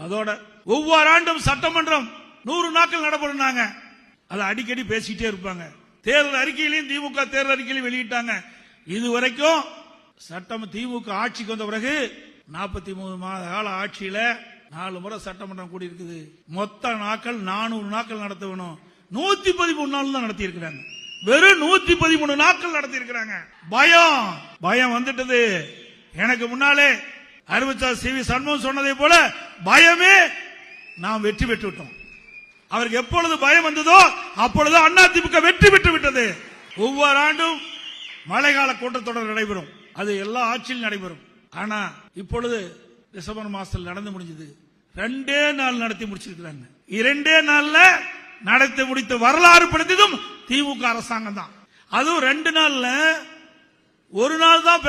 அதோட ஒவ்வொரு ஆண்டும் சட்டமன்றம் 100 நாட்கள் நடைபெறுனாங்க. அதை அடிக்கடி பேசிட்டே இருப்பாங்க. தேர்தல் அறிக்கையிலையும் திமுக தேர்தல் அறிக்கையிலையும் வெளியிட்டாங்க. இதுவரைக்கும் சட்டம் திமுக ஆட்சிக்கு வந்த பிறகு 43 மாத கால ஆட்சியில 4 முறை சட்டமன்றம் கூடி இருக்குது. மொத்த நாட்கள் 400 நாட்கள் நடத்த வேணும். 113 நாள் தான் நடத்தி இருக்கிறாங்க. வெறும் 113 நாட்கள் நடத்தி இருக்கிறாங்க. பயம் வந்துட்டது. எனக்கு முன்னாலே அறிவிச்சார் சி வி சண்முகம் சொன்னதை போல பயமே நாம் வெற்றி பெற்று விட்டோம். அவருக்கு எப்பொழுது பயம் வந்ததோ அப்பொழுது அதிமுக வெற்றி பெற்று விட்டது. ஒவ்வொரு ஆண்டும் மழைக்கால கூட்டத்தொடர் நடைபெறும். அது எல்லா ஆட்சியிலும் நடைபெறும். ஆனா இப்பொழுது டிசம்பர் மாசத்தில் நடந்து முடிஞ்சது. 2 நாள் நடத்தி முடிச்சிருக்கிறாங்க. 2 நாள்ல நடத்தி முடித்த வரலாறு படுத்ததும் திமுக அரசாங்கம் தான். அதுவும் 2 நாள்ல ஒரு நாள் தான்